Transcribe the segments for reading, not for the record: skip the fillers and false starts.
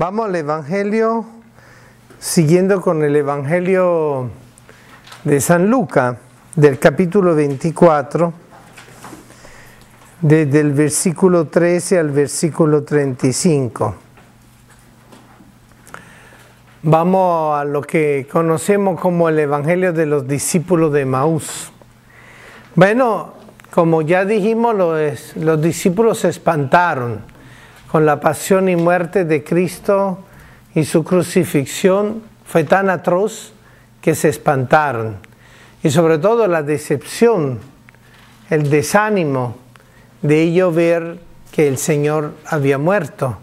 Vamos al Evangelio, siguiendo con el Evangelio de San Lucas, del capítulo 24, desde el versículo 13 al versículo 35. Vamos a lo que conocemos como el Evangelio de los discípulos de Emaús. Bueno, como ya dijimos, los discípulos se espantaron con la pasión y muerte de Cristo, y su crucifixión fue tan atroz que se espantaron. Y sobre todo la decepción, el desánimo de ellos ver que el Señor había muerto,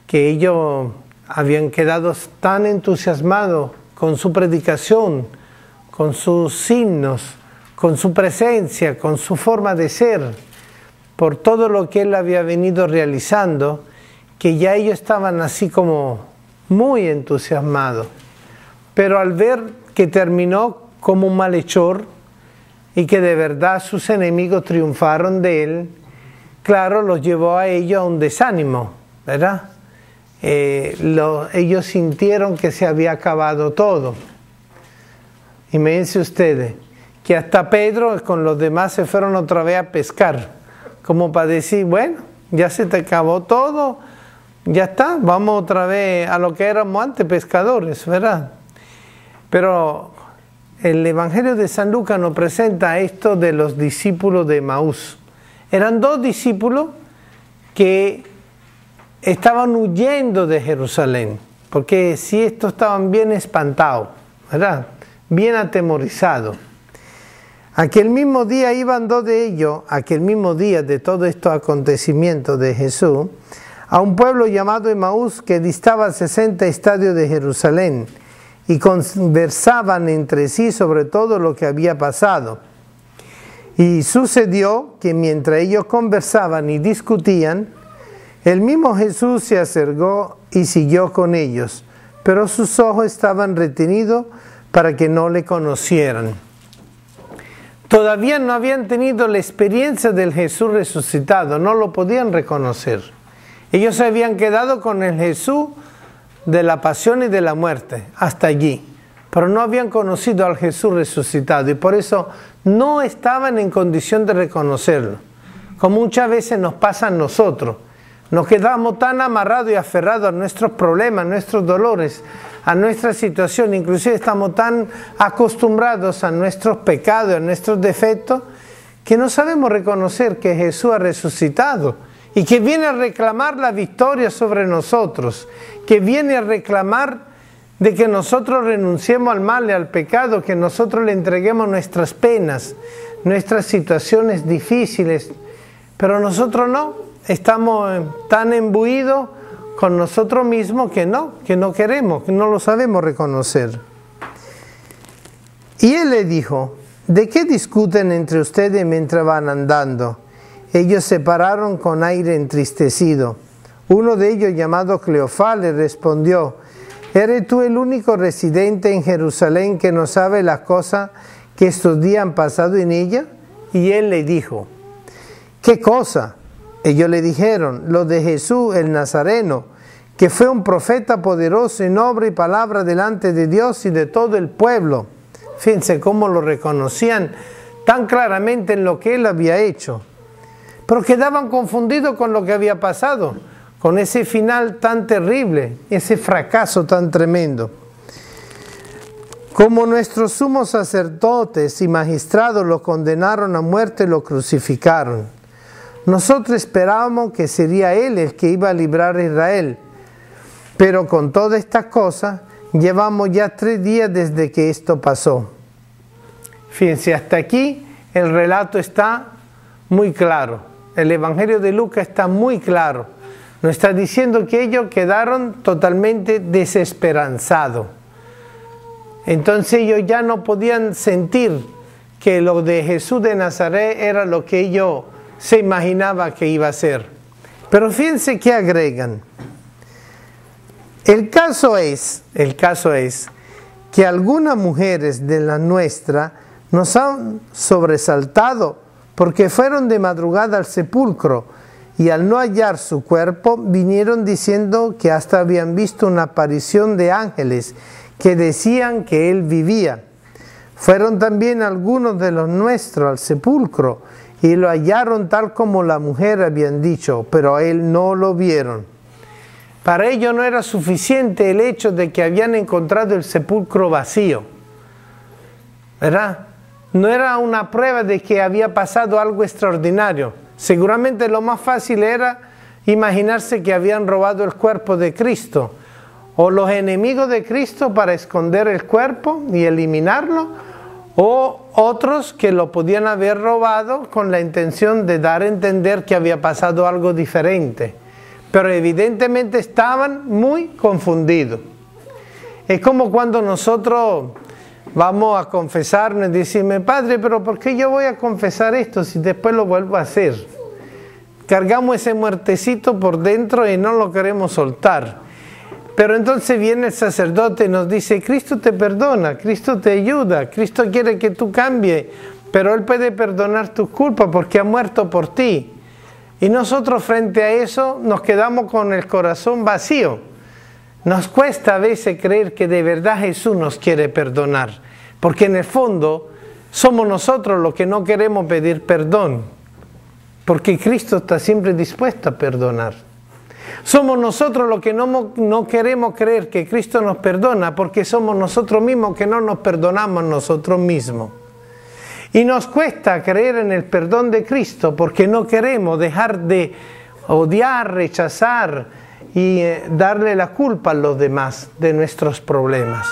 que ellos habían quedado tan entusiasmados con su predicación, con sus signos, con su presencia, con su forma de ser, por todo lo que Él había venido realizando, que ya ellos estaban así como muy entusiasmados. Pero al ver que terminó como un malhechor y que de verdad sus enemigos triunfaron de Él, claro, los llevó a ellos a un desánimo, ¿verdad? Ellos sintieron que se había acabado todo. Imagínense ustedes que hasta Pedro con los demás se fueron otra vez a pescar, como para decir, bueno, ya se te acabó todo, ya está, vamos otra vez a lo que éramos antes, pescadores, ¿verdad? Pero el Evangelio de San Lucas nos presenta esto de los discípulos de Emaús. Eran dos discípulos que estaban huyendo de Jerusalén, porque sí, estos estaban bien espantados, ¿verdad? Bien atemorizados. Aquel mismo día iban dos de ellos, aquel mismo día de todos estos acontecimientos de Jesús, a un pueblo llamado Emaús que distaba 60 estadios de Jerusalén, y conversaban entre sí sobre todo lo que había pasado. Y sucedió que mientras ellos conversaban y discutían, el mismo Jesús se acercó y siguió con ellos, pero sus ojos estaban retenidos para que no le conocieran. Todavía no habían tenido la experiencia del Jesús resucitado, no lo podían reconocer. Ellos se habían quedado con el Jesús de la pasión y de la muerte, hasta allí. Pero no habían conocido al Jesús resucitado y por eso no estaban en condición de reconocerlo. Como muchas veces nos pasa a nosotros. Nos quedamos tan amarrados y aferrados a nuestros problemas, a nuestros dolores, a nuestra situación, inclusive estamos tan acostumbrados a nuestros pecados, a nuestros defectos, que no sabemos reconocer que Jesús ha resucitado y que viene a reclamar la victoria sobre nosotros, que viene a reclamar de que nosotros renunciemos al mal y al pecado, que nosotros le entreguemos nuestras penas, nuestras situaciones difíciles, pero nosotros no, estamos tan imbuidos con nosotros mismos que no queremos, que no lo sabemos reconocer. Y Él le dijo, ¿de qué discuten entre ustedes mientras van andando? Ellos se pararon con aire entristecido. Uno de ellos, llamado Cleofás, le respondió, ¿eres tú el único residente en Jerusalén que no sabe las cosas que estos días han pasado en ella? Y Él le dijo, ¿qué cosa? Ellos le dijeron, lo de Jesús el Nazareno, que fue un profeta poderoso en obra y palabra delante de Dios y de todo el pueblo. Fíjense cómo lo reconocían tan claramente en lo que Él había hecho. Pero quedaban confundidos con lo que había pasado, con ese final tan terrible, ese fracaso tan tremendo. Como nuestros sumos sacerdotes y magistrados lo condenaron a muerte, lo crucificaron. Nosotros esperábamos que sería Él el que iba a librar a Israel, pero con todas estas cosas llevamos ya 3 días desde que esto pasó. Fíjense, hasta aquí el relato está muy claro. El Evangelio de Lucas está muy claro. Nos está diciendo que ellos quedaron totalmente desesperanzados. Entonces ellos ya no podían sentir que lo de Jesús de Nazaret era lo que ellos se imaginaba que iba a ser. Pero fíjense que agregan. El caso es que algunas mujeres de la nuestra nos han sobresaltado porque fueron de madrugada al sepulcro y al no hallar su cuerpo, vinieron diciendo que hasta habían visto una aparición de ángeles que decían que él vivía. Fueron también algunos de los nuestros al sepulcro y lo hallaron tal como la mujer habían dicho, pero a él no lo vieron. Para ellos no era suficiente el hecho de que habían encontrado el sepulcro vacío, ¿verdad? No era una prueba de que había pasado algo extraordinario. Seguramente lo más fácil era imaginarse que habían robado el cuerpo de Cristo, o los enemigos de Cristo para esconder el cuerpo y eliminarlo, o otros que lo podían haber robado con la intención de dar a entender que había pasado algo diferente. Pero evidentemente estaban muy confundidos. Es como cuando nosotros vamos a confesarnos y decimos, Padre, pero ¿por qué yo voy a confesar esto si después lo vuelvo a hacer? Cargamos ese muertecito por dentro y no lo queremos soltar. Pero entonces viene el sacerdote y nos dice, Cristo te perdona, Cristo te ayuda, Cristo quiere que tú cambies, pero Él puede perdonar tus culpas porque ha muerto por ti. Y nosotros frente a eso nos quedamos con el corazón vacío. Nos cuesta a veces creer que de verdad Jesús nos quiere perdonar, porque en el fondo somos nosotros los que no queremos pedir perdón, porque Cristo está siempre dispuesto a perdonar. Somos nosotros los que no queremos creer que Cristo nos perdona, porque somos nosotros mismos que no nos perdonamos nosotros mismos. Y nos cuesta creer en el perdón de Cristo porque no queremos dejar de odiar, rechazar y darle la culpa a los demás de nuestros problemas,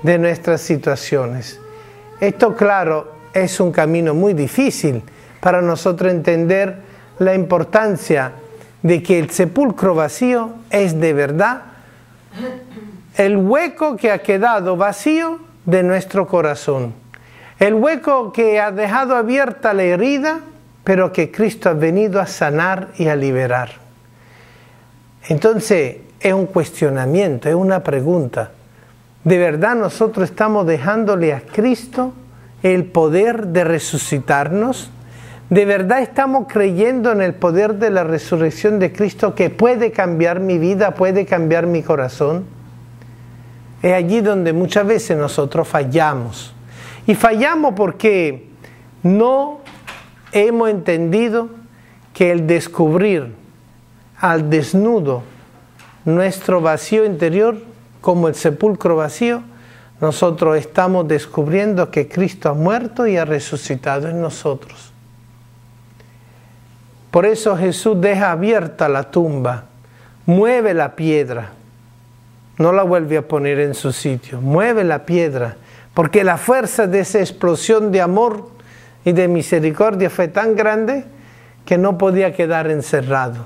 de nuestras situaciones. Esto, claro, es un camino muy difícil para nosotros entender la importancia de que el sepulcro vacío es de verdad el hueco que ha quedado vacío de nuestro corazón. El hueco que ha dejado abierta la herida, pero que Cristo ha venido a sanar y a liberar. Entonces, es un cuestionamiento, es una pregunta. ¿De verdad nosotros estamos dejándole a Cristo el poder de resucitarnos? ¿De verdad estamos creyendo en el poder de la resurrección de Cristo que puede cambiar mi vida, puede cambiar mi corazón? Es allí donde muchas veces nosotros fallamos. Y fallamos porque no hemos entendido que el descubrir al desnudo nuestro vacío interior, como el sepulcro vacío, nosotros estamos descubriendo que Cristo ha muerto y ha resucitado en nosotros. Por eso Jesús deja abierta la tumba, mueve la piedra, no la vuelve a poner en su sitio, mueve la piedra, porque la fuerza de esa explosión de amor y de misericordia fue tan grande que no podía quedar encerrado.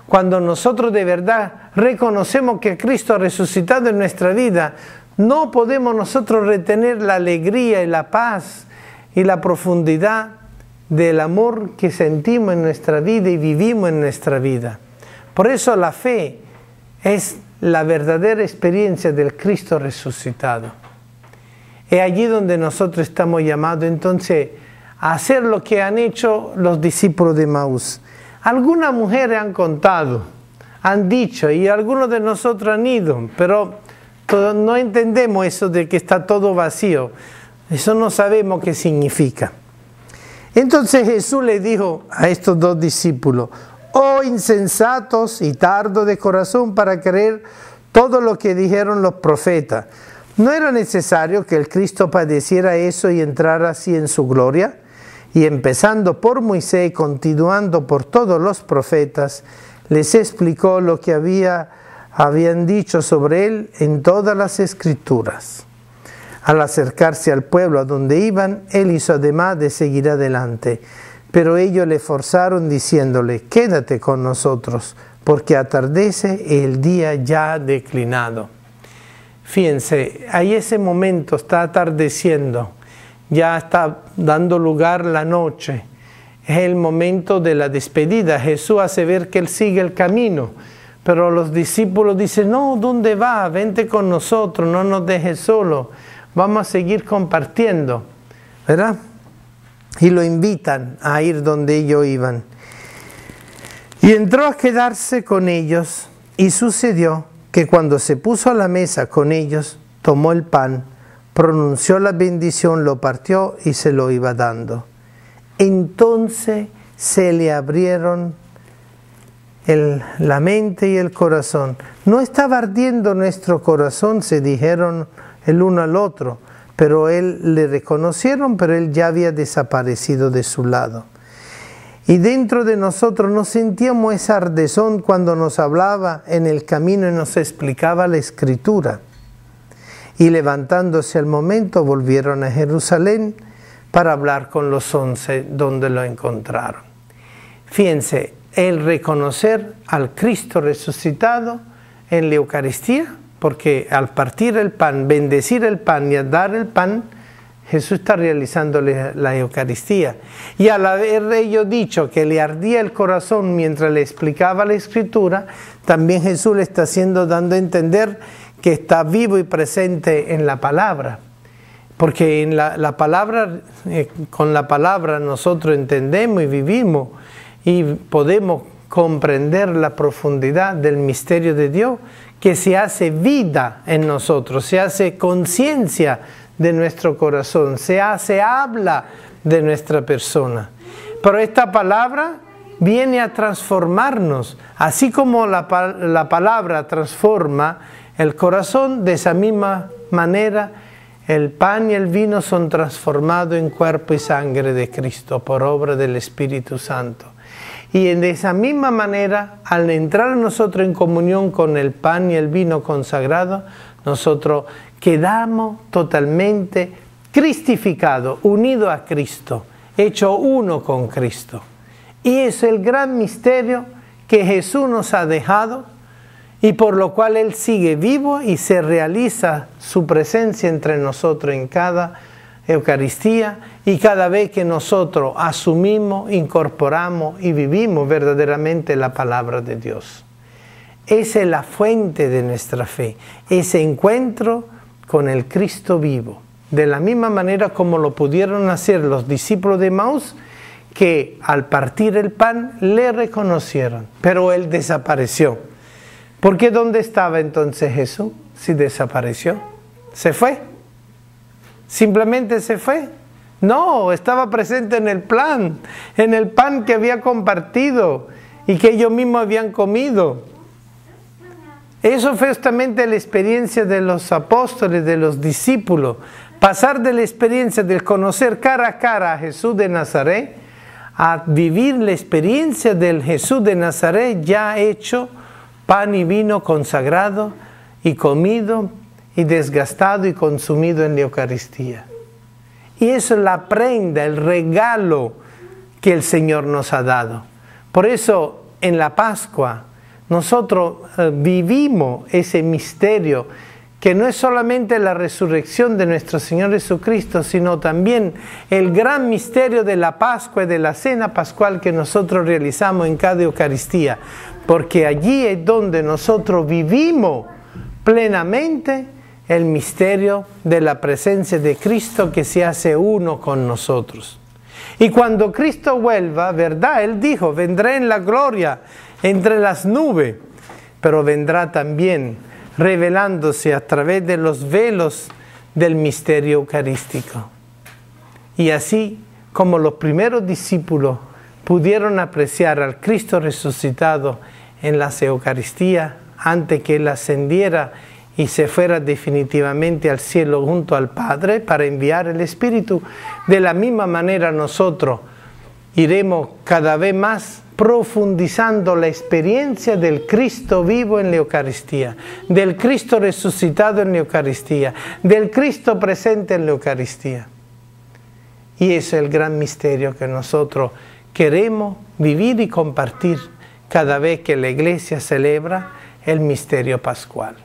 Cuando nosotros de verdad reconocemos que Cristo ha resucitado en nuestra vida, no podemos nosotros retener la alegría y la paz y la profundidad del amor que sentimos en nuestra vida y vivimos en nuestra vida. Por eso la fe es la verdadera experiencia del Cristo resucitado. Es allí donde nosotros estamos llamados entonces a hacer lo que han hecho los discípulos de Emaús. Algunas mujeres han contado, han dicho, y algunos de nosotros han ido, pero no entendemos eso de que está todo vacío. Eso no sabemos qué significa. Entonces Jesús le dijo a estos dos discípulos, oh insensatos y tardos de corazón para creer todo lo que dijeron los profetas. ¿No era necesario que el Cristo padeciera eso y entrara así en su gloria? Y empezando por Moisés y continuando por todos los profetas, les explicó lo que habían dicho sobre él en todas las Escrituras. Al acercarse al pueblo a donde iban, él hizo ademán de seguir adelante. Pero ellos le forzaron diciéndole, quédate con nosotros, porque atardece y el día ya ha declinado. Fíjense, ahí ese momento está atardeciendo, ya está dando lugar la noche. Es el momento de la despedida. Jesús hace ver que él sigue el camino, pero los discípulos dicen, no, ¿dónde va? Vente con nosotros, no nos dejes solo. Vamos a seguir compartiendo, ¿verdad? Y lo invitan a ir donde ellos iban. Y entró a quedarse con ellos, y sucedió que cuando se puso a la mesa con ellos, tomó el pan, pronunció la bendición, lo partió y se lo iba dando. Entonces se le abrieron la mente y el corazón. No estaba ardiendo nuestro corazón, se dijeron el uno al otro, pero él le reconocieron, pero él ya había desaparecido de su lado. Y dentro de nosotros nos sentíamos esa ardezón cuando nos hablaba en el camino y nos explicaba la Escritura. Y levantándose al momento volvieron a Jerusalén para hablar con los 11 donde lo encontraron. Fíjense, el reconocer al Cristo resucitado en la Eucaristía, porque al partir el pan, bendecir el pan y al dar el pan, Jesús está realizando la Eucaristía. Y al haber ello dicho que le ardía el corazón mientras le explicaba la Escritura, también Jesús le está dando a entender que está vivo y presente en la palabra. Porque en la palabra, con la palabra nosotros entendemos y vivimos y podemos comprender la profundidad del misterio de Dios, que se hace vida en nosotros, se hace conciencia de nuestro corazón, se habla de nuestra persona. Pero esta palabra viene a transformarnos, así como la palabra transforma el corazón, de esa misma manera el pan y el vino son transformados en cuerpo y sangre de Cristo por obra del Espíritu Santo. Y de esa misma manera, al entrar nosotros en comunión con el pan y el vino consagrado, nosotros quedamos totalmente cristificados, unidos a Cristo, hecho uno con Cristo. Y es el gran misterio que Jesús nos ha dejado y por lo cual Él sigue vivo y se realiza su presencia entre nosotros en cada Eucaristía y cada vez que nosotros asumimos, incorporamos y vivimos verdaderamente la palabra de Dios. Esa es la fuente de nuestra fe, ese encuentro con el Cristo vivo. De la misma manera como lo pudieron hacer los discípulos de Emaús, que al partir el pan le reconocieron, pero Él desapareció. ¿Por qué dónde estaba entonces Jesús? Si desapareció, ¿se fue? ¿Simplemente se fue? No, estaba presente en el pan que había compartido y que ellos mismos habían comido. Eso fue justamente la experiencia de los apóstoles, de los discípulos. Pasar de la experiencia de conocer cara a cara a Jesús de Nazaret, a vivir la experiencia del Jesús de Nazaret ya hecho pan y vino consagrado y comido y desgastado y consumido en la Eucaristía. Y eso es la prenda, el regalo que el Señor nos ha dado. Por eso en la Pascua nosotros vivimos ese misterio que no es solamente la resurrección de nuestro Señor Jesucristo, sino también el gran misterio de la Pascua y de la cena pascual que nosotros realizamos en cada Eucaristía, porque allí es donde nosotros vivimos plenamente el misterio de la presencia de Cristo que se hace uno con nosotros. Y cuando Cristo vuelva, ¿verdad? Él dijo, vendré en la gloria entre las nubes, pero vendrá también revelándose a través de los velos del misterio eucarístico. Y así como los primeros discípulos pudieron apreciar al Cristo resucitado en las Eucaristías antes que Él ascendiera y se fuera definitivamente al cielo junto al Padre para enviar el Espíritu, de la misma manera nosotros iremos cada vez más profundizando la experiencia del Cristo vivo en la Eucaristía, del Cristo resucitado en la Eucaristía, del Cristo presente en la Eucaristía. Y ese es el gran misterio que nosotros queremos vivir y compartir cada vez que la Iglesia celebra el misterio pascual.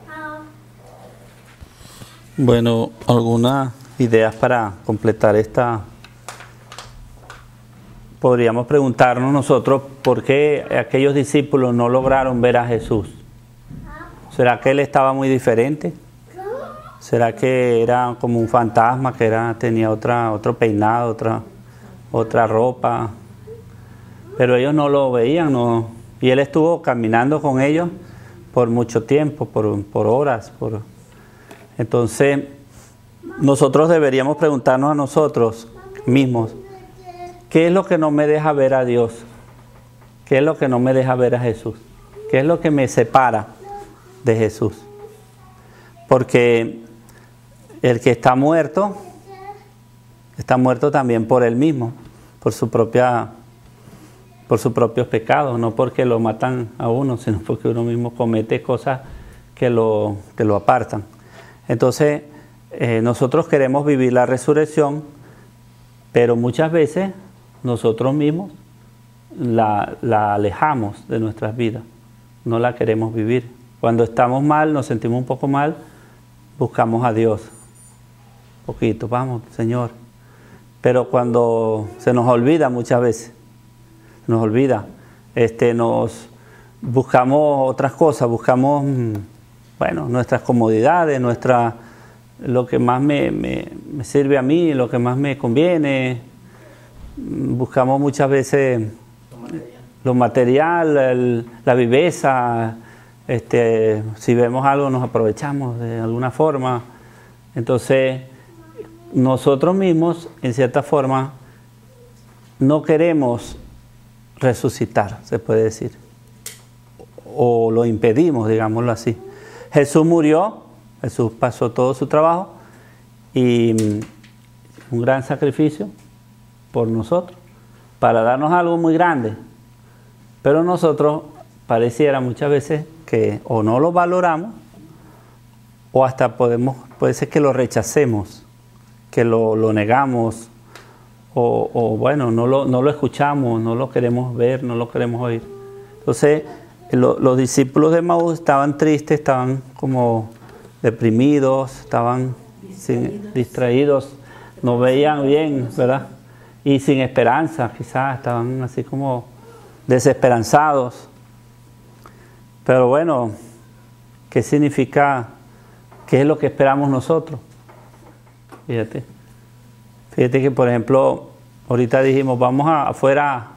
Bueno, algunas ideas para completar esta. Podríamos preguntarnos nosotros por qué aquellos discípulos no lograron ver a Jesús. ¿Será que Él estaba muy diferente? ¿Será que era como un fantasma, que tenía otro peinado, otra ropa? Pero ellos no lo veían, no Y Él estuvo caminando con ellos por mucho tiempo, por horas. Entonces, nosotros deberíamos preguntarnos a nosotros mismos, ¿qué es lo que no me deja ver a Dios? ¿Qué es lo que no me deja ver a Jesús? ¿Qué es lo que me separa de Jesús? Porque el que está muerto también por él mismo, por sus propios pecados, no porque lo matan a uno, sino porque uno mismo comete cosas que lo apartan. Entonces, nosotros queremos vivir la resurrección, pero muchas veces nosotros mismos la alejamos de nuestras vidas, no la queremos vivir. Cuando estamos mal, nos sentimos un poco mal, buscamos a Dios. Poquito, vamos, Señor. Pero cuando se nos olvida muchas veces, nos olvida, nos buscamos otras cosas, buscamos, bueno, nuestras comodidades, lo que más me sirve a mí, lo que más me conviene. Buscamos muchas veces lo material, la viveza. Si vemos algo nos aprovechamos de alguna forma. Entonces, nosotros mismos, en cierta forma, no queremos resucitar, se puede decir, o lo impedimos, digámoslo así. Jesús murió, Jesús pasó todo su trabajo y un gran sacrificio por nosotros, para darnos algo muy grande, pero nosotros pareciera muchas veces que o no lo valoramos o hasta puede ser que lo rechacemos, que lo negamos, o bueno, no lo escuchamos, no lo queremos ver, no lo queremos oír. Entonces, los discípulos de Emaús estaban tristes, estaban como deprimidos, estaban distraídos, no veían bien, ¿verdad? Y sin esperanza, quizás, estaban así como desesperanzados. Pero bueno, ¿qué significa? ¿Qué es lo que esperamos nosotros? Fíjate que, por ejemplo, ahorita dijimos, vamos afuera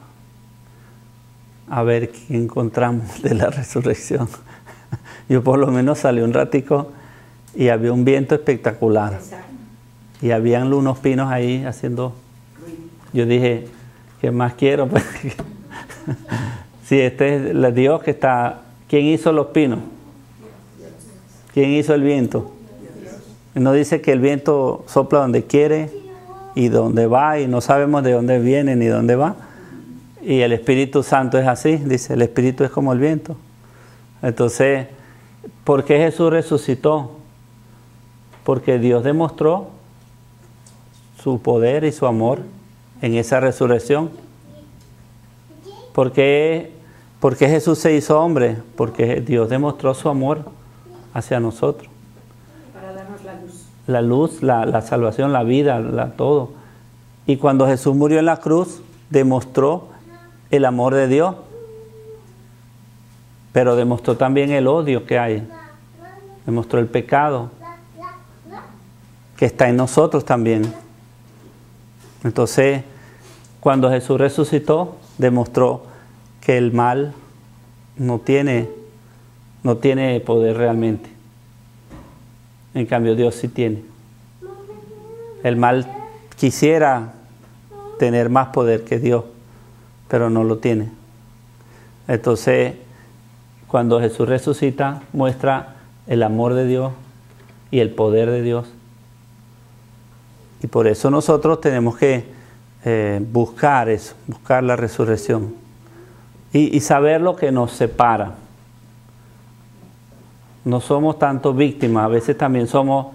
a ver qué encontramos de la resurrección. Yo por lo menos salí un ratico y había un viento espectacular. Y habían unos pinos ahí haciendo... Yo dije, ¿qué más quiero? Pues, si este es el Dios que está... ¿Quién hizo los pinos? ¿Quién hizo el viento? No dice que el viento sopla donde quiere y donde va y no sabemos de dónde viene ni dónde va. Y el Espíritu Santo es así, dice, el Espíritu es como el viento. Entonces, ¿por qué Jesús resucitó? Porque Dios demostró su poder y su amor en esa resurrección. ¿Por qué Jesús se hizo hombre? Porque Dios demostró su amor hacia nosotros. Para darnos la luz. La luz, la salvación, la vida, todo. Y cuando Jesús murió en la cruz, demostró el amor de Dios, pero demostró también el odio que hay. Demostró el pecado que está en nosotros también. Entonces, cuando Jesús resucitó, demostró que el mal no tiene poder realmente. En cambio, Dios sí tiene. El mal quisiera tener más poder que Dios, pero no lo tiene. Entonces, cuando Jesús resucita, muestra el amor de Dios y el poder de Dios. Y por eso nosotros tenemos que buscar eso, buscar la resurrección y saber lo que nos separa. No somos tanto víctimas, a veces también somos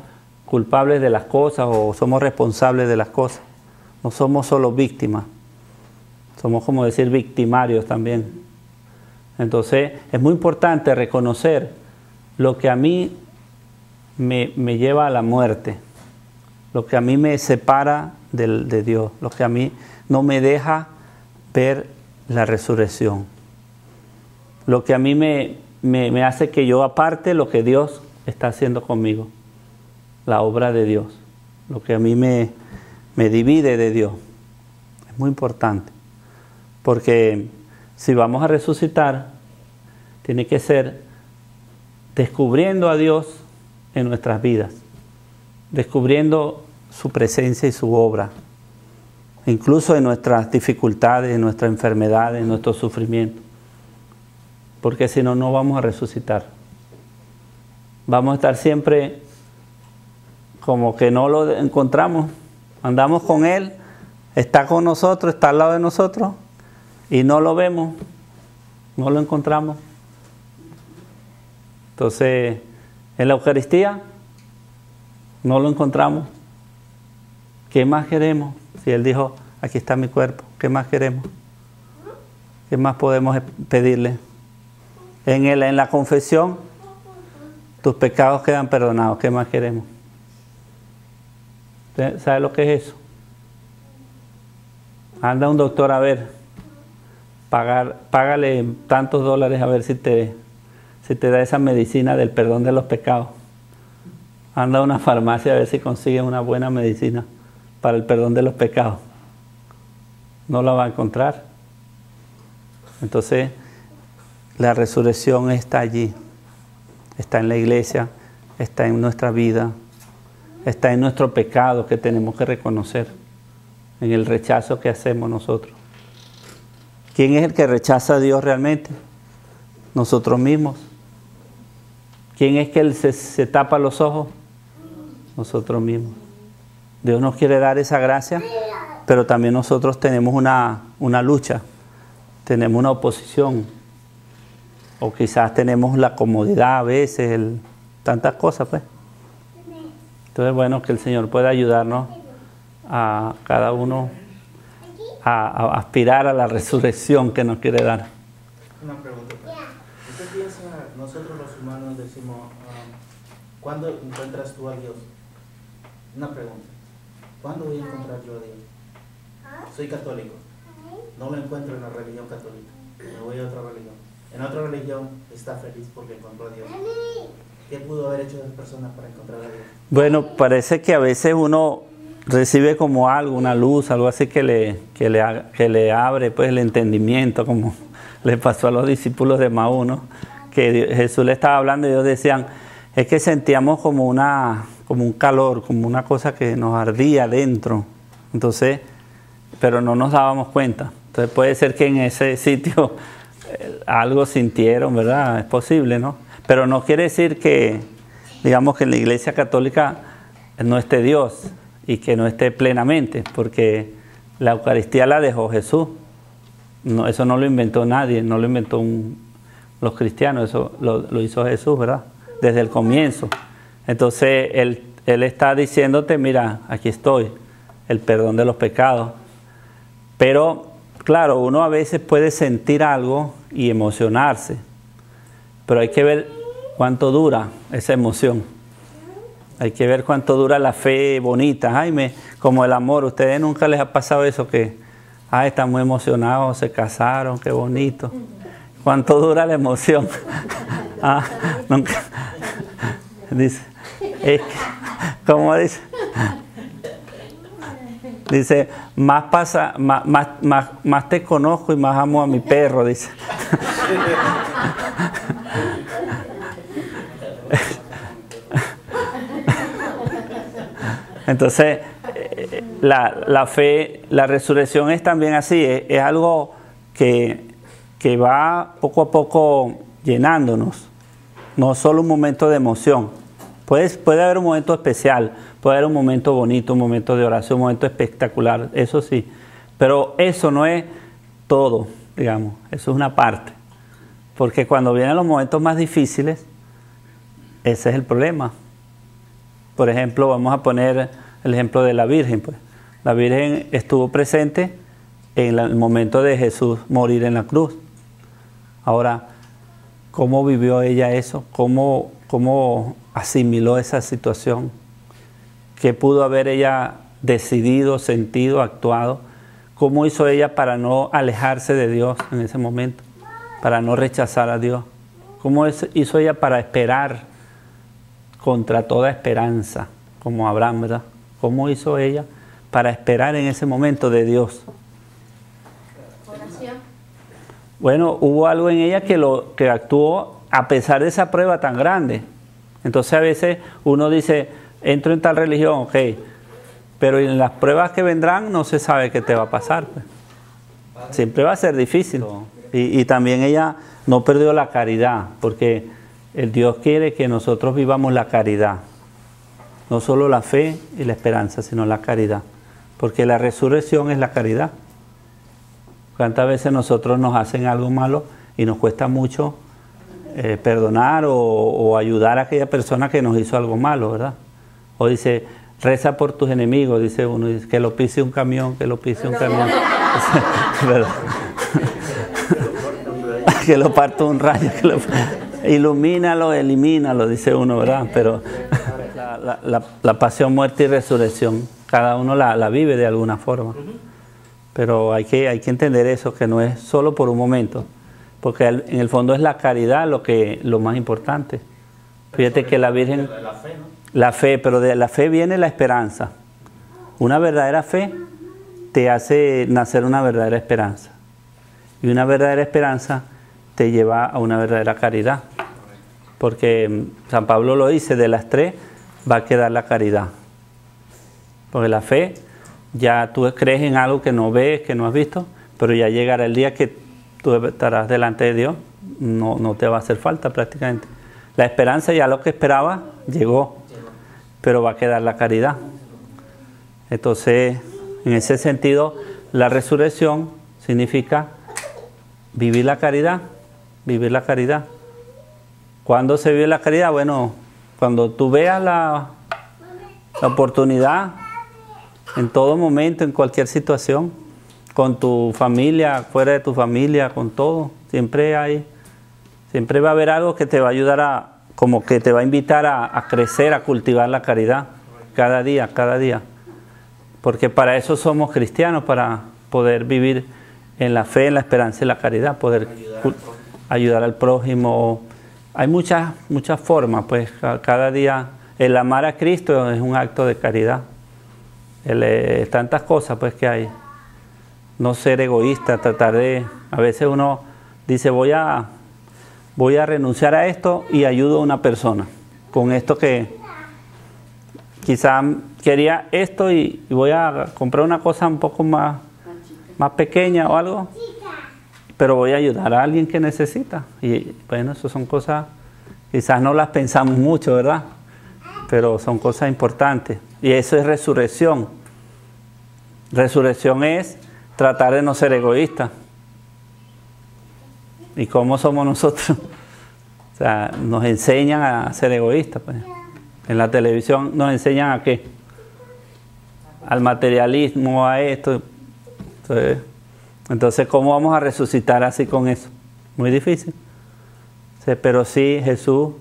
culpables de las cosas o somos responsables de las cosas. No somos solo víctimas, somos como decir victimarios también. Entonces es muy importante reconocer lo que a mí me lleva a la muerte, lo que a mí me separa de Dios, lo que a mí no me deja ver la resurrección, lo que a mí me hace que yo aparte lo que Dios está haciendo conmigo, la obra de Dios, lo que a mí me divide de Dios. Es muy importante, porque si vamos a resucitar, tiene que ser descubriendo a Dios en nuestras vidas, descubriendo su presencia y su obra, incluso en nuestras dificultades, en nuestras enfermedades, en nuestros sufrimientos, porque si no, no vamos a resucitar. Vamos a estar siempre como que no lo encontramos, andamos con Él, está con nosotros, está al lado de nosotros y no lo vemos, no lo encontramos. Entonces, en la Eucaristía no lo encontramos. ¿Qué más queremos? Si Él dijo, aquí está mi cuerpo, ¿qué más queremos? ¿Qué más podemos pedirle? En la confesión, tus pecados quedan perdonados, ¿qué más queremos? ¿Sabe lo que es eso? Anda un doctor a ver, págale tantos dólares a ver si te da esa medicina del perdón de los pecados. Anda a una farmacia a ver si consigues una buena medicina para el perdón de los pecados. No la va a encontrar. Entonces, la resurrección está allí. Está en la iglesia, está en nuestra vida, está en nuestro pecado que tenemos que reconocer, en el rechazo que hacemos nosotros. ¿Quién es el que rechaza a Dios realmente? Nosotros mismos. ¿Quién es que Él se tapa los ojos? Nosotros mismos. Dios nos quiere dar esa gracia, pero también nosotros tenemos una lucha, tenemos una oposición, o quizás tenemos la comodidad a veces, tantas cosas pues. Entonces, bueno, que el Señor pueda ayudarnos a cada uno a aspirar a la resurrección que nos quiere dar. Una pregunta. ¿Usted piensa, nosotros los humanos decimos, ¿cuándo encuentras tú a Dios? Una pregunta. ¿Cuándo voy a encontrar yo a Dios? Soy católico. No lo encuentro en la religión católica. Me voy a otra religión. En otra religión está feliz porque encontró a Dios. ¿Qué pudo haber hecho esa persona para encontrar a Dios? Bueno, parece que a veces uno recibe como algo, una luz, algo así que le abre pues el entendimiento, como le pasó a los discípulos de Maús, ¿no? Que Jesús le estaba hablando y ellos decían, es que sentíamos como un calor, como una cosa que nos ardía dentro. Entonces, pero no nos dábamos cuenta. Entonces puede ser que en ese sitio algo sintieron, ¿verdad? Es posible, ¿no? Pero no quiere decir que, digamos, que en la Iglesia Católica no esté Dios y que no esté plenamente, porque la Eucaristía la dejó Jesús. No, eso no lo inventó nadie, no lo inventó los cristianos, eso lo hizo Jesús, ¿verdad? Desde el comienzo. Entonces, Él está diciéndote, mira, aquí estoy, el perdón de los pecados. Pero, claro, uno a veces puede sentir algo y emocionarse, pero hay que ver cuánto dura esa emoción. Hay que ver cuánto dura la fe bonita. Jaime, como el amor, ¿ustedes nunca les ha pasado eso que, están muy emocionados, se casaron, qué bonito? ¿Cuánto dura la emoción? Nunca. Dice, ¿cómo dice? Dice, más te conozco y más amo a mi perro, dice. Entonces, la fe, la resurrección es también así, es algo que va poco a poco llenándonos, no solo un momento de emoción. Puede haber un momento especial, puede haber un momento bonito, un momento de oración, un momento espectacular, eso sí, pero eso no es todo, digamos, eso es una parte, porque cuando vienen los momentos más difíciles, ese es el problema. Por ejemplo, vamos a poner el ejemplo de la Virgen, pues. La Virgen estuvo presente en el momento de Jesús morir en la cruz. Ahora, ¿cómo vivió ella eso? ¿Cómo asimiló esa situación? ¿Qué pudo haber ella decidido, sentido, actuado? ¿Cómo hizo ella para no alejarse de Dios en ese momento? Para no rechazar a Dios. ¿Cómo hizo ella para esperar contra toda esperanza? Como Abraham, ¿verdad? ¿Cómo hizo ella para esperar en ese momento de Dios? Oración. Bueno, hubo algo en ella que actuó a pesar de esa prueba tan grande. Entonces a veces uno dice, entro en tal religión, ok, pero en las pruebas que vendrán no se sabe qué te va a pasar. Pues. Siempre va a ser difícil. Y también ella no perdió la caridad, porque el Dios quiere que nosotros vivamos la caridad. No solo la fe y la esperanza, sino la caridad. Porque la resurrección es la caridad. ¿Cuántas veces nosotros nos hacen algo malo y nos cuesta mucho perdonar o ayudar a aquella persona que nos hizo algo malo, ¿verdad? O dice, reza por tus enemigos, dice uno, dice, que lo pise un camión, que lo pise un camión. ¿Verdad? Que lo parta un rayo, ilumínalo, elimínalo, dice uno, ¿verdad? Pero la pasión, muerte y resurrección, cada uno la vive de alguna forma. Pero hay que entender eso, que no es solo por un momento, porque en el fondo es la caridad lo más importante. Fíjate que la Virgen... La fe, pero de la fe viene la esperanza. Una verdadera fe te hace nacer una verdadera esperanza. Y una verdadera esperanza te lleva a una verdadera caridad. Porque San Pablo lo dice, de las tres va a quedar la caridad. Porque la fe, ya tú crees en algo que no ves, que no has visto, pero ya llegará el día que tú estarás delante de Dios, no te va a hacer falta prácticamente. La esperanza, ya lo que esperaba, llegó, pero va a quedar la caridad. Entonces, en ese sentido, la resurrección significa vivir la caridad, vivir la caridad. ¿Cuándo se vive la caridad? Bueno, cuando tú veas la oportunidad, en todo momento, en cualquier situación, con tu familia, fuera de tu familia, con todo, siempre va a haber algo que te va a ayudar como que te va a invitar a crecer, a cultivar la caridad, cada día, cada día. Porque para eso somos cristianos, para poder vivir en la fe, en la esperanza y la caridad, poder ayudar al prójimo. Hay muchas formas, pues cada día el amar a Cristo es un acto de caridad. Tantas cosas pues que hay. No ser egoísta, tratar de... A veces uno dice, voy a renunciar a esto y ayudo a una persona. Con esto que quizá quería esto y voy a comprar una cosa un poco más pequeña o algo, pero voy a ayudar a alguien que necesita. Y bueno, eso son cosas, quizás no las pensamos mucho, ¿verdad? Pero son cosas importantes. Y eso es resurrección. Resurrección es tratar de no ser egoísta. ¿Y cómo somos nosotros? O sea, nos enseñan a ser egoístas. Pues. En la televisión nos enseñan a qué? Al materialismo, a esto. Entonces, ¿cómo vamos a resucitar así con eso? Muy difícil. Pero sí, Jesús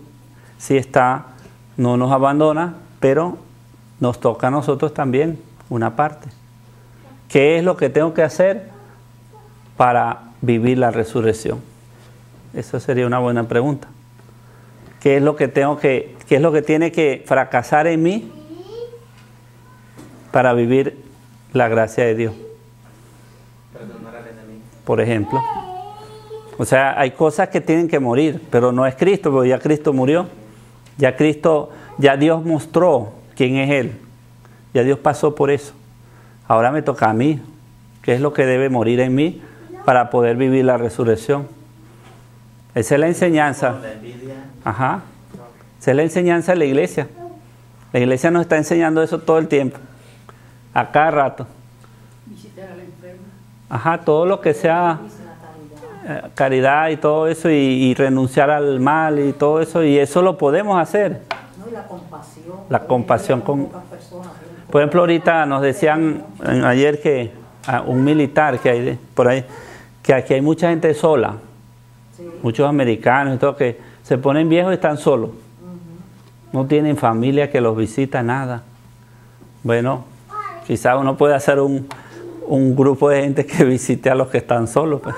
sí está, no nos abandona, pero nos toca a nosotros también una parte. ¿Qué es lo que tengo que hacer para vivir la resurrección? Esa sería una buena pregunta. ¿Qué es lo que tiene que fracasar en mí para vivir la gracia de Dios? Perdonar al enemigo. Por ejemplo. O sea, hay cosas que tienen que morir, pero no es Cristo, porque ya Cristo murió. Ya Dios mostró quién es Él. Ya Dios pasó por eso. Ahora me toca a mí. ¿Qué es lo que debe morir en mí para poder vivir la resurrección? Esa es la enseñanza. Ajá. Esa es la enseñanza de la iglesia. La iglesia nos está enseñando eso todo el tiempo. A cada rato. Visitar al enfermo. Ajá, todo lo que sea caridad y todo eso, y renunciar al mal y todo eso, y eso lo podemos hacer. No, y la compasión. La compasión con... Por ejemplo, ahorita nos decían ayer que un militar que hay por ahí, que aquí hay mucha gente sola, sí. Muchos americanos y todo, que se ponen viejos y están solos. No tienen familia que los visita, nada. Bueno, quizás uno puede hacer un grupo de gente que visite a los que están solos, pues.